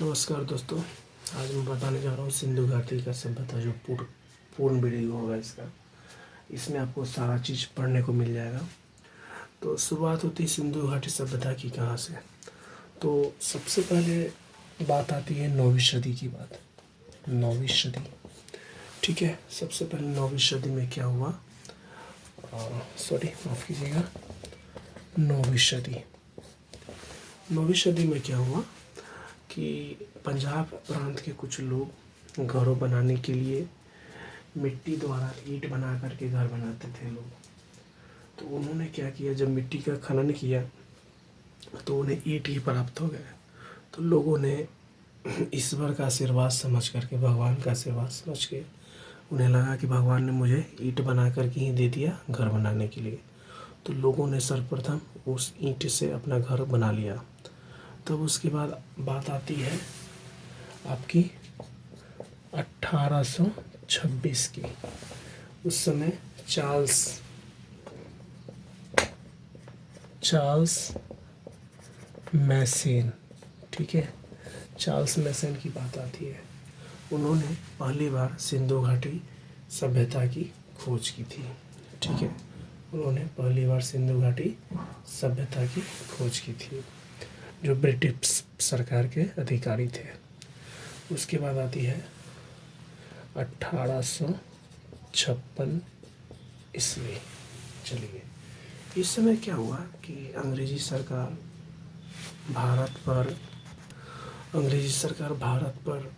नमस्कार दोस्तों। आज मैं बताने जा रहा हूँ सिंधु घाटी का सभ्यता जो पूर्ण वीडियो होगा इसका। इसमें आपको सारा चीज़ पढ़ने को मिल जाएगा। तो शुरुआत होती है सिंधु घाटी सभ्यता की कहाँ से। तो सबसे पहले बात आती है 9वीं सदी की बात। 9वीं सदी, ठीक है। सबसे पहले 9वीं सदी में क्या हुआ, सॉरी माफ़ कीजिएगा, 9वीं सदी 9वीं सदी में क्या हुआ कि पंजाब प्रांत के कुछ लोग घरों बनाने के लिए मिट्टी द्वारा ईंट बना करके घर बनाते थे लोग। तो उन्होंने क्या किया, जब मिट्टी का खनन किया तो उन्हें ईंट ही प्राप्त हो गया। तो लोगों ने ईश्वर का आशीर्वाद समझ करके, भगवान का आशीर्वाद समझ के उन्हें लगा कि भगवान ने मुझे ईंट बना करके ही दे दिया घर बनाने के लिए। तो लोगों ने सर्वप्रथम उस ईंट से अपना घर बना लिया। तब उसके बाद बात आती है आपकी 1826 की। उस समय चार्ल्स मैसेन, ठीक है, चार्ल्स मैसेन की बात आती है। उन्होंने पहली बार सिंधु घाटी सभ्यता की खोज की थी, ठीक है। उन्होंने पहली बार सिंधु घाटी सभ्यता की खोज की थी, जो ब्रिटिश सरकार के अधिकारी थे। उसके बाद आती है 1856 ईस्वी। चलिए, इस समय क्या हुआ कि अंग्रेजी सरकार भारत पर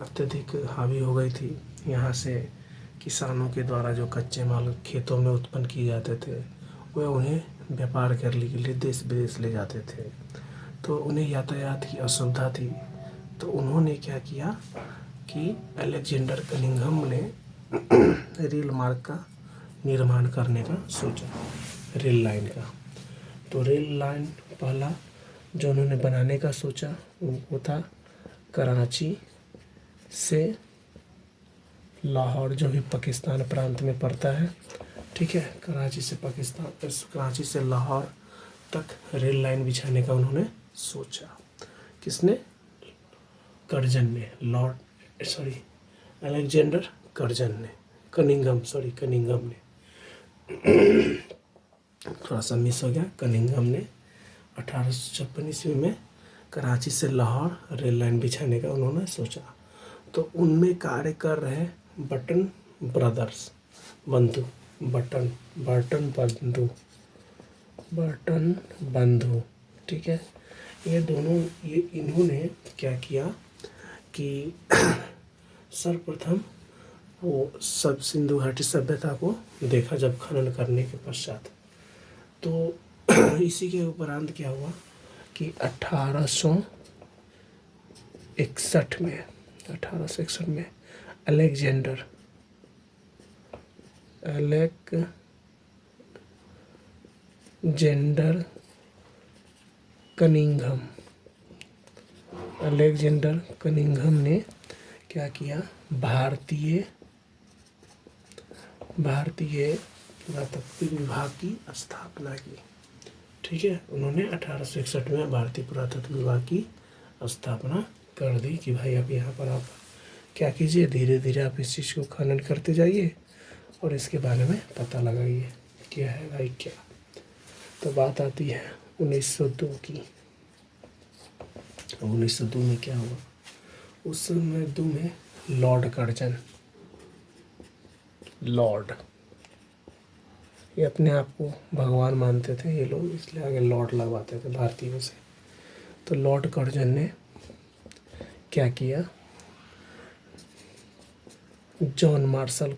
अत्यधिक हावी हो गई थी। यहाँ से किसानों के द्वारा जो कच्चे माल खेतों में उत्पन्न किए जाते थे वह उन्हें व्यापार करने के लिए देश विदेश ले जाते थे। तो उन्हें यातायात की असुविधा थी। तो उन्होंने क्या किया कि अलेक्जेंडर कनिंघम ने रेल मार्ग का निर्माण करने का सोचा, रेल लाइन का। तो रेल लाइन पहला जो उन्होंने बनाने का सोचा वो था कराची से लाहौर, जो भी पाकिस्तान प्रांत में पड़ता है, ठीक है। कराची से लाहौर तक रेल लाइन बिछाने का उन्होंने सोचा। किसने? कर्जन ने, अलेक्जेंडर कनिंघम ने थोड़ा सा मिस हो गया। कनिंघम ने 1856 ईस्वी में कराची से लाहौर रेल लाइन बिछाने का उन्होंने सोचा। तो उनमें कार्य कर रहे बर्टन बंधु, ठीक है। इन्होंने क्या किया कि सर्वप्रथम वो सब सिंधु घाटी सभ्यता को देखा जब खनन करने के पश्चात। तो इसी के उपरांत क्या हुआ कि 1861 में अलेक्जेंडर कनिंघम ने क्या किया, भारतीय पुरातत्व विभाग की स्थापना की, ठीक है। उन्होंने 1861 में भारतीय पुरातत्व विभाग की स्थापना कर दी कि भाई अब यहाँ पर आप क्या कीजिए, धीरे धीरे आप इस चीज़ को खनन करते जाइए और इसके बारे में पता लगाइए क्या है भाई क्या। तो बात आती है 1902 की। 1902 में क्या हुआ, उस समय में लॉर्ड, ये अपने आप को भगवान मानते थे ये लोग, इसलिए आगे लॉर्ड लगवाते थे भारतीयों से। तो लॉर्ड कर्जन ने क्या किया, जॉन मार्शल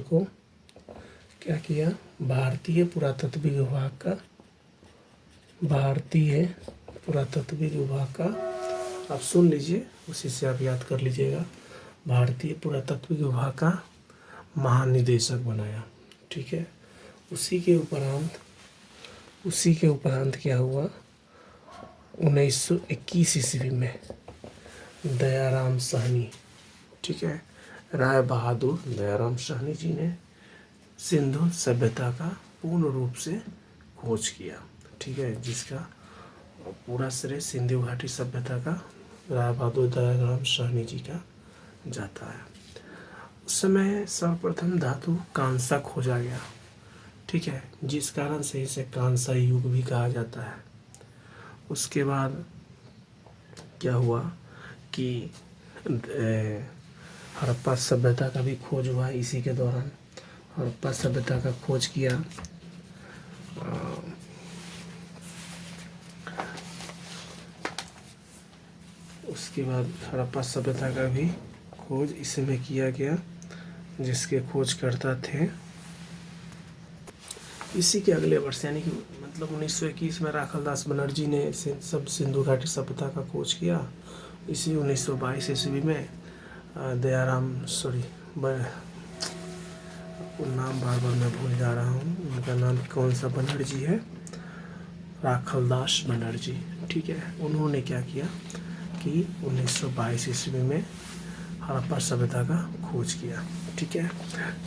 को क्या किया, भारतीय पुरातत्व विभाग का आप सुन लीजिए, उसी से आप याद कर लीजिएगा। भारतीय पुरातत्व विभाग का महानिदेशक बनाया, ठीक है। उसी के उपरांत क्या हुआ, 1921 ईस्वी में दयाराम साहनी, ठीक है, राय बहादुर दयाराम साहनी जी ने सिंधु सभ्यता का पूर्ण रूप से खोज किया, ठीक है, जिसका और पूरा श्रेय सिंधु घाटी सभ्यता का राय बहादुर दयाराम साहनी जी का जाता है। उस समय सर्वप्रथम धातु कांसा खोजा गया, ठीक है, जिस कारण से इसे कांसा युग भी कहा जाता है। उसके बाद क्या हुआ कि हड़प्पा सभ्यता का भी खोज हुआ इसी के दौरान। हड़प्पा सभ्यता का खोज किया। उसके बाद हड़प्पा सभ्यता का भी खोज इसमें किया गया, जिसके खोजकर्ता थे इसी के अगले वर्ष यानी कि मतलब 1921 में राखलदास बनर्जी ने सब सिंधु घाटी सभ्यता का खोज किया। इसी 1922 ईस्वी में दयाराम नाम बार बार मैं भूल जा रहा हूँ, उनका नाम कौन सा बनर्जी है, राखलदास बनर्जी, ठीक है। उन्होंने क्या किया कि 1922 ईस्वी में हड़प्पा सभ्यता का खोज किया, ठीक है।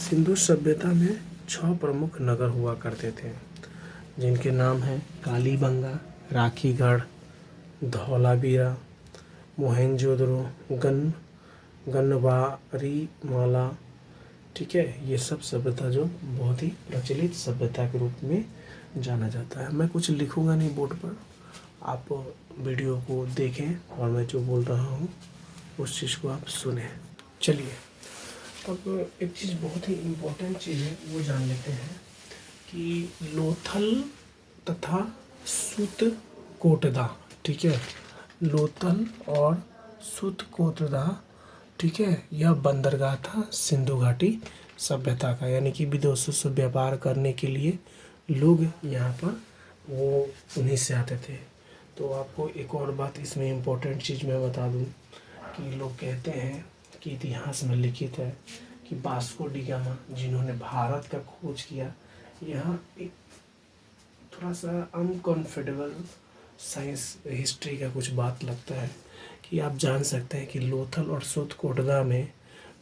सिंधु सभ्यता में 6 प्रमुख नगर हुआ करते थे, जिनके नाम हैं कालीबंगा, राखीगढ़, धौलावीरा, मोहेंजोदड़ो, गन्नबारीमाला, ठीक है। ये सब सभ्यता जो बहुत ही प्रचलित सभ्यता के रूप में जाना जाता है। मैं कुछ लिखूंगा नहीं बोर्ड पर, आप वीडियो को देखें और मैं जो बोल रहा हूँ उस चीज़ को आप सुने। चलिए अब एक चीज़ बहुत ही इम्पोर्टेंट चीज़ है वो जान लेते हैं कि लोथल तथा सुतकोटदा, ठीक है, लोथल और सुतकोटदा, ठीक है, यह बंदरगाह था सिंधु घाटी सभ्यता का, यानी कि विदेशों से व्यापार करने के लिए लोग यहाँ पर वो उन्हीं से आते थे। तो आपको एक और बात इसमें इम्पोर्टेंट चीज़ मैं बता दूँ कि लोग कहते हैं कि इतिहास में लिखित है कि वास्को डी गामा जिन्होंने भारत का खोज किया, यह एक थोड़ा सा अनकंफर्टेबल साइंस हिस्ट्री का कुछ बात लगता है कि आप जान सकते हैं कि लोथल और सुतकोटदा में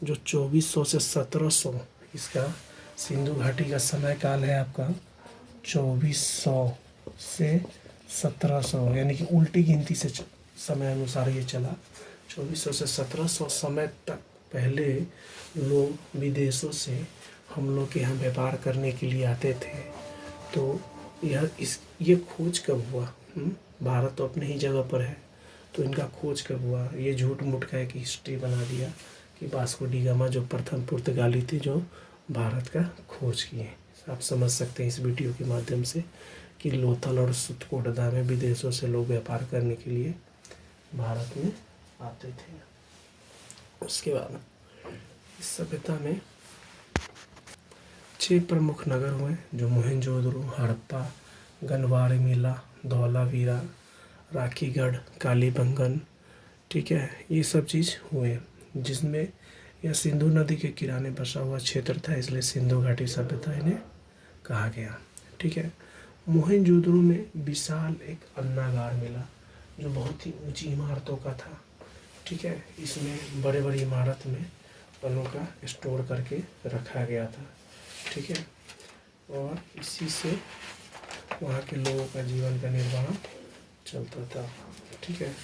जो 2400 से 1700 इसका सिंधु घाटी का समय काल है आपका 2400 से 1700, यानी कि उल्टी गिनती से समय अनुसार ये चला। 2400 से 1700 समय तक पहले लोग विदेशों से हम लोग के यहाँ व्यापार करने के लिए आते थे। तो ये खोज कब हुआ? भारत तो अपने ही जगह पर है, तो इनका खोज कब हुआ? ये झूठ मूठ का एक हिस्ट्री बना दिया कि वास्को डी गामा जो प्रथम पुर्तगाली थे जो भारत का खोज किए। आप समझ सकते हैं इस वीडियो के माध्यम से कि लोथल और सुतकोटदा में विदेशों से लोग व्यापार करने के लिए भारत में आते थे। उसके बाद इस सभ्यता में 6 प्रमुख नगर हुए जो मोहेंजोदड़ो, हड़प्पा, गन्नबारीमाला, धौलावीरा, राखीगढ़, कालीबंगन, ठीक है, ये सब चीज़ हुए, जिसमें यह सिंधु नदी के किनारे बसा हुआ क्षेत्र था, इसलिए सिंधु घाटी सभ्यता इन्हें कहा गया, ठीक है। मोहेंजोदड़ो में विशाल एक अन्नागार मिला जो बहुत ही ऊंची इमारतों का था, ठीक है। इसमें बड़े बड़ी इमारत में फलों का स्टोर करके रखा गया था, ठीक है, और इसी से वहाँ के लोगों का जीवन का निर्वाह चलता था, ठीक है।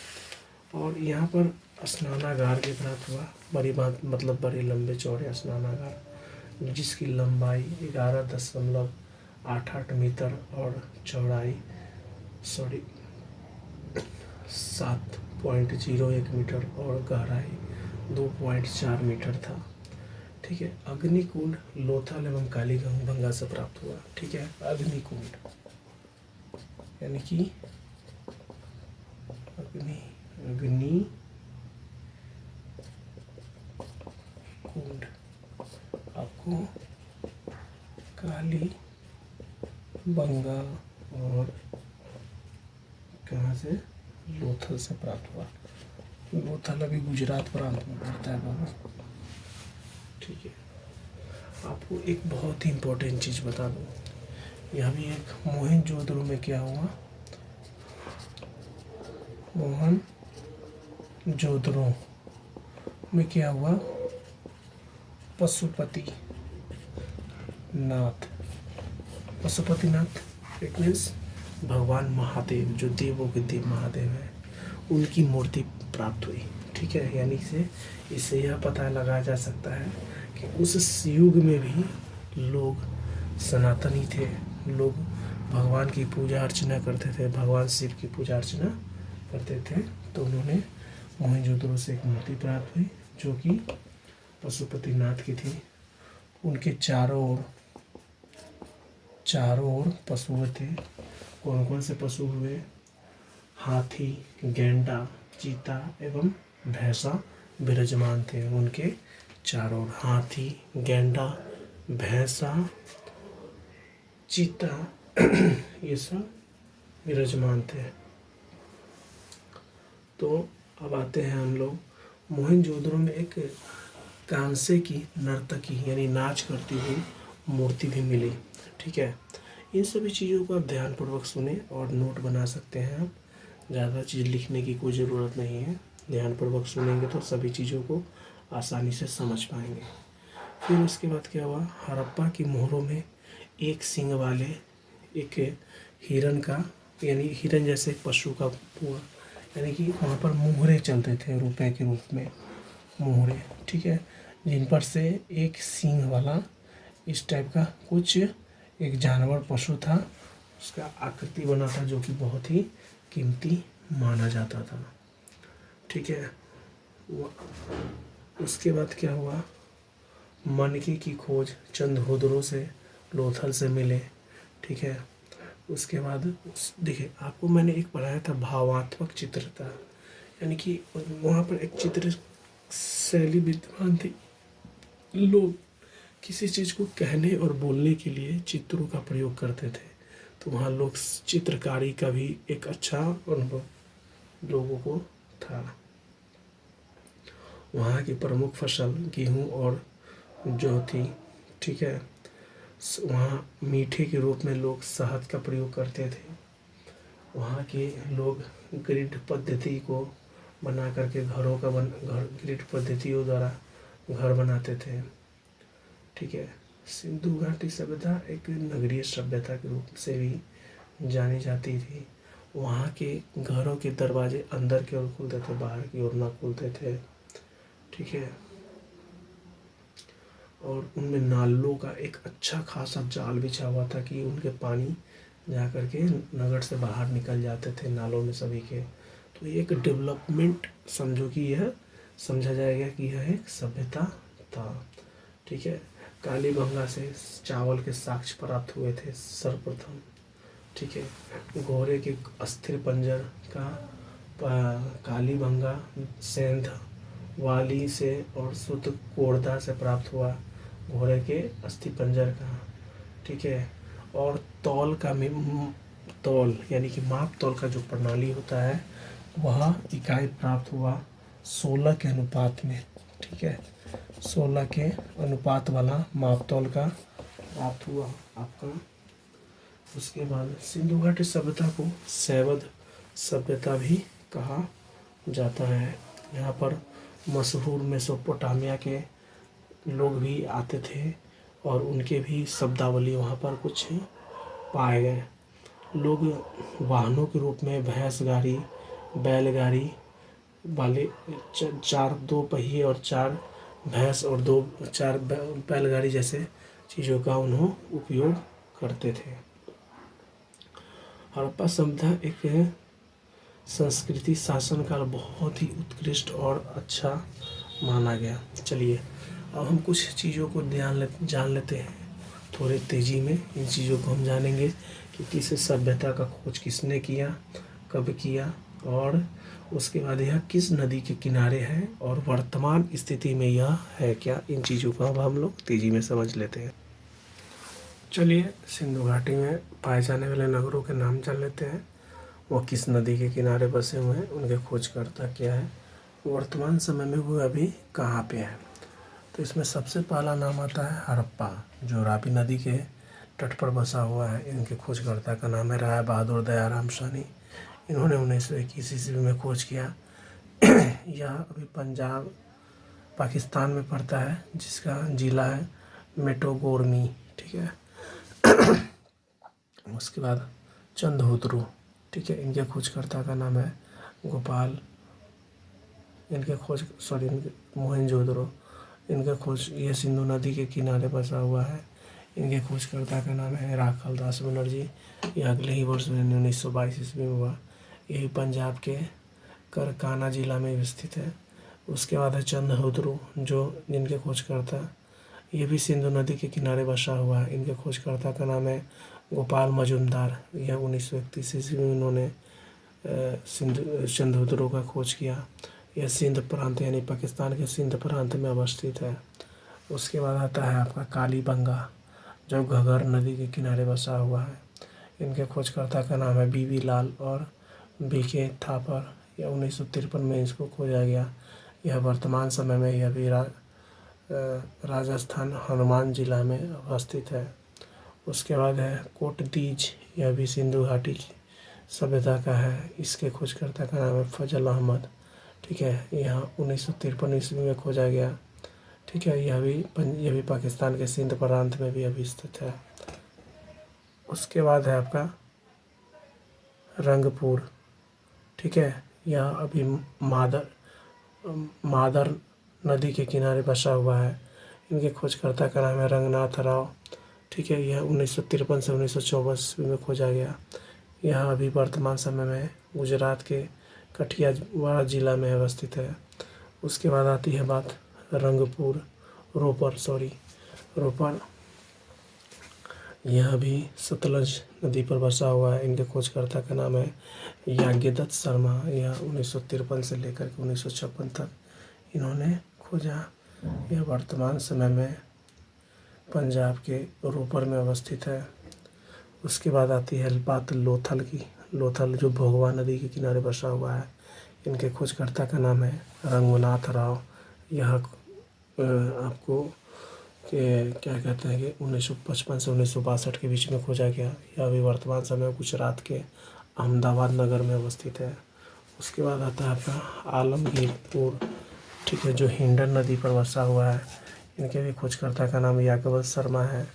और यहाँ पर स्नानागार भी प्राप्त हुआ, बड़ी बात मतलब बड़े लंबे चौड़े स्नानागार जिसकी लंबाई 11.88 मीटर और चौड़ाई 7.01 मीटर और गहराई 2.4 मीटर था, ठीक है। अग्निकुंड लोथल एवं कालीबंगा से प्राप्त हुआ, ठीक है। अग्निकुंड यानी कि अग्नि कुंड आपको कालीबंगा और कहाँ से? लोथल से प्राप्त हुआ। लोथल अभी गुजरात प्रांत में पड़ता है बाबा, ठीक है। आपको एक बहुत ही इम्पोर्टेंट चीज़ बता दूँ, यह भी एक मोहेंजोदड़ो में क्या हुआ, मोहेंजोदड़ो में क्या हुआ, पशुपतिनाथ इट मीन्स भगवान महादेव, जो देवों के देव महादेव हैं, उनकी मूर्ति प्राप्त हुई। ठीक है, यानी से इससे यह पता लगाया जा सकता है कि उस युग में भी लोग सनातनी थे, लोग भगवान की पूजा अर्चना करते थे, भगवान शिव की पूजा अर्चना करते थे। तो उन्होंने मोहनजोदड़ो से एक मूर्ति प्राप्त हुई जो कि पशुपतिनाथ की थी। उनके चारों ओर पशु थे। कौन कौन से पशु हुए? हाथी, गैंडा, चीता एवं भैंसा विराजमान थे। उनके चारों ओर हाथी, गैंडा, भैंसा, चीता ये सब विराजमान थे। तो अब आते हैं हम लोग, मोहनजोदड़ो में एक कांसे की नर्तकी यानी नाच करती हुई मूर्ति भी मिली। ठीक है, इन सभी चीज़ों को आप ध्यानपूर्वक सुने और नोट बना सकते हैं। आप ज़्यादा चीज़ लिखने की कोई ज़रूरत नहीं है, ध्यानपूर्वक सुनेंगे तो सभी चीज़ों को आसानी से समझ पाएंगे। फिर उसके बाद क्या हुआ, हड़प्पा की मोहरों में एक सींग वाले एक हिरन का, यानी हिरन जैसे पशु का हुआ, यानी कि वहाँ पर मोहरे चलते थे रुपए के रूप में, मोहरे। ठीक है, जिन पर से एक सींग वाला इस टाइप का कुछ एक जानवर पशु था, उसका आकृति बना था जो कि बहुत ही कीमती माना जाता था। ठीक है, उसके बाद क्या हुआ, मनकी की खोज चंद्रहोदड़ो से लोथल से मिले। ठीक है, उसके बाद देखिए आपको मैंने एक पढ़ाया था भावात्मक चित्रता, यानी कि वहाँ पर एक चित्र शैली विद्यमान थी। लोग किसी चीज़ को कहने और बोलने के लिए चित्रों का प्रयोग करते थे, तो वहाँ लोग चित्रकारी का भी एक अच्छा अनुभव लोगों को था। वहाँ की प्रमुख फसल गेहूँ और जौ थी। ठीक है, वहाँ मीठे के रूप में लोग शहद का प्रयोग करते थे। वहाँ के लोग ग्रिड पद्धति को बना करके ग्रिड पद्धतियों द्वारा घर बनाते थे। ठीक है, सिंधु घाटी सभ्यता एक नगरीय सभ्यता के रूप से भी जानी जाती थी। वहाँ के घरों के दरवाजे अंदर की ओर खुलते थे, बाहर की ओर ना खुलते थे। ठीक है, और उनमें नालों का एक अच्छा खासा जाल बिछा हुआ था कि उनके पानी जा कर के नगर से बाहर निकल जाते थे नालों में सभी के। तो ये एक डेवलपमेंट समझो कि यह समझा जाएगा कि यह एक सभ्यता था। ठीक है, कालीबंगा से चावल के साक्ष्य प्राप्त हुए थे सर्वप्रथम। ठीक है, घोड़े के अस्थिर पंजर का कालीबंगा, सेंध वाली से और सुत कोड़दा से प्राप्त हुआ घोड़े के अस्थि पंजर का। ठीक है, और तौल का तौल यानी कि माप तौल का जो प्रणाली होता है वह इकाई प्राप्त हुआ 16 के अनुपात में। ठीक है, 16 के अनुपात वाला माप तौल का प्राप्त हुआ आपका। उसके बाद सिंधु घाटी सभ्यता को शैवध सभ्यता भी कहा जाता है। यहाँ पर मशहूर मेसोपोटामिया के लोग भी आते थे और उनके भी शब्दावली वहाँ पर कुछ पाए गए। लोग वाहनों के रूप में भैंस गाड़ी, बैलगाड़ी वाले दो पहिए और 4 भैंस और 4 बैलगाड़ी जैसे चीज़ों का उन्होंने उपयोग करते थे। हड़प्पा सभ्यता एक संस्कृति शासन काल बहुत ही उत्कृष्ट और अच्छा माना गया। चलिए अब हम कुछ चीज़ों को जान लेते हैं थोड़े तेज़ी में। इन चीज़ों को हम जानेंगे कि किस सभ्यता का खोज किसने किया, कब किया, और उसके बाद यह किस नदी के किनारे है और वर्तमान स्थिति में यह है क्या। इन चीज़ों को अब हम लोग तेज़ी में समझ लेते हैं। चलिए सिंधु घाटी में पाए जाने वाले नगरों के नाम जान लेते हैं। वो किस नदी के किनारे बसे हुए हैं, उनके खोजकर्ता क्या है, वर्तमान समय में वो अभी कहाँ पे है। तो इसमें सबसे पहला नाम आता है हड़प्पा, जो रावी नदी के तट पर बसा हुआ है। इनके खोजकर्ता का नाम है राय बहादुर दयाराम साहनी। इन्होंने 1921 ईस्वी में खोज किया। यह अभी पंजाब पाकिस्तान में पड़ता है, जिसका ज़िला है मेटोगोर्मी। ठीक है, उसके बाद चंद्रहोत्रू, ठीक है। इनके खोजकर्ता का नाम है गोपाल, इनके खोज सॉरी मोहनजोदड़ो, इनके खोज ये सिंधु नदी के किनारे बसा हुआ है। इनके खोजकर्ता का नाम है राखाल दास बनर्जी। यह अगले ही वर्ष में 1922 ईस्वी में हुआ। यही पंजाब के करकाना जिला में स्थित है। उसके बाद है चंद्रहोत्रू, जो जिनके खोजकर्ता ये भी सिंधु नदी के किनारे बसा हुआ है। इनके खोजकर्ता का नाम है गोपाल मजूमदार। यह 1931 ईस्वी में उन्होंने सिंधु चंद्रहोत्रू का खोज किया। यह सिंध प्रांत यानी पाकिस्तान के सिंध प्रांत में अवस्थित है। उसके बाद आता है आपका कालीबंगा, जो घगर नदी के किनारे बसा हुआ है। इनके खोजकर्ता का नाम है बीवी लाल और बीके थापर। यह 1953 में इसको खोजा गया। यह वर्तमान समय में यह भी राजस्थान हनुमान जिला में अवस्थित है। उसके बाद है कोटदीज, यह भी सिंधु घाटी की सभ्यता का है। इसके खोजकर्ता का नाम है फजल अहमद, ठीक है। यह 1953 ईस्वी में खोजा गया, ठीक है। यह भी पाकिस्तान के सिंध प्रांत में भी अभी स्थित है। उसके बाद है आपका रंगपुर, ठीक है। यह अभी मादर नदी के किनारे बसा हुआ है। इनके खोजकर्ता का नाम है रंगनाथ राव, ठीक है। यह 1953 से 1924 ईस्वी में खोजा गया। यह अभी वर्तमान समय में गुजरात के कठियावाड़ जिला में अवस्थित है। उसके बाद आती है बात रोपर। यह भी सतलज नदी पर बसा हुआ है। इनके खोजकर्ता का नाम है याज्ञदत्त शर्मा। यह 1953 से लेकर के 1956 तक इन्होंने खोजा। यह वर्तमान समय में पंजाब के रोपर में अवस्थित है। उसके बाद आती है बात लोथल, जो भोगवा नदी के किनारे बसा हुआ है। इनके खोजकर्ता का नाम है रंगनाथ राव। यह आपको क्या कहते हैं कि 1955 से 1962 के बीच में खोजा गया। यह अभी वर्तमान समय गुजरात के अहमदाबाद नगर में अवस्थित है। उसके बाद आता है आपका आलमगीरपुर, ठीक है, जो हिंडन नदी पर बसा हुआ है। इनके भी खोजकर्ता का नाम याज्ञदत्त शर्मा है।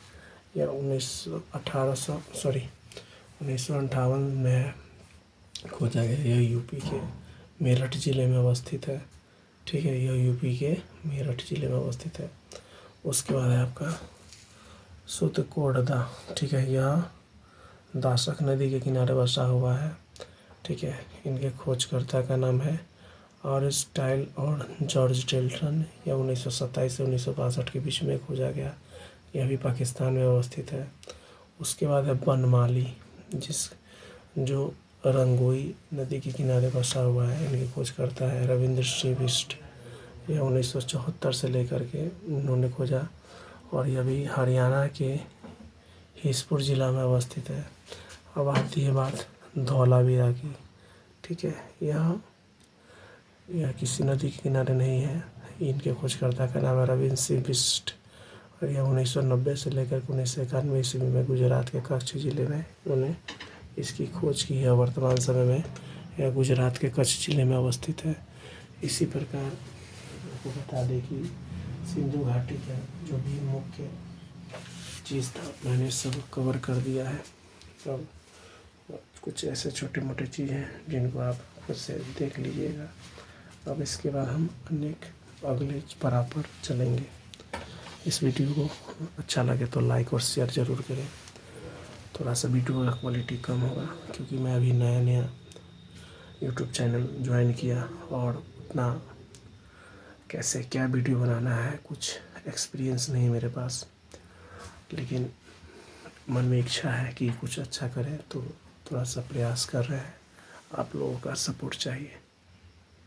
यह 1958 में खोजा गया। यह यूपी के मेरठ जिले में अवस्थित है, ठीक है। यह यूपी के मेरठ जिले में अवस्थित है। उसके बाद है आपका सुतकोड़दा, ठीक है। यह दासक नदी के किनारे बसा हुआ है, ठीक है। इनके खोजकर्ता का नाम है ऑरिस्टाइल और जॉर्ज टेल्टन। यह 1927 से 1962 के बीच में खोजा गया। यह भी पाकिस्तान में अवस्थित है। उसके बाद है बनमाली, जो रंगोई नदी के किनारे बसा हुआ है। इनके खोजकर्ता है रविंद्र सिंह बिष्ट। यह 1974 से लेकर के उन्होंने खोजा और यह भी हरियाणा के हिसपुर जिला में अवस्थित है। अब आती है बात धौलावीरा की, ठीक है। यह किसी नदी के किनारे नहीं है। इनके खोजकर्ता का नाम है रविंद्र सिंह बिष्ट और यह 1990 से लेकर 1991 ईस्वी में गुजरात के कच्छ जिले में उन्होंने इसकी खोज की है। वर्तमान समय में यह गुजरात के कच्छ जिले में अवस्थित है। इसी प्रकार आपको बता दें कि सिंधु घाटी का जो भी मुख्य चीज़ था मैंने सब कवर कर दिया है। अब कुछ ऐसे छोटे मोटे चीज़ हैं जिनको आप खुद से देख लीजिएगा। अब इसके बाद हम अगले पड़ाव पर चलेंगे। इस वीडियो को अच्छा लगे तो लाइक और शेयर ज़रूर करें। थोड़ा सा वीडियो का क्वालिटी कम होगा क्योंकि मैं अभी नया यूट्यूब चैनल ज्वाइन किया और उतना कैसे क्या वीडियो बनाना है कुछ एक्सपीरियंस नहीं मेरे पास, लेकिन मन में इच्छा है कि कुछ अच्छा करें तो थोड़ा सा प्रयास कर रहे हैं। आप लोगों का सपोर्ट चाहिए।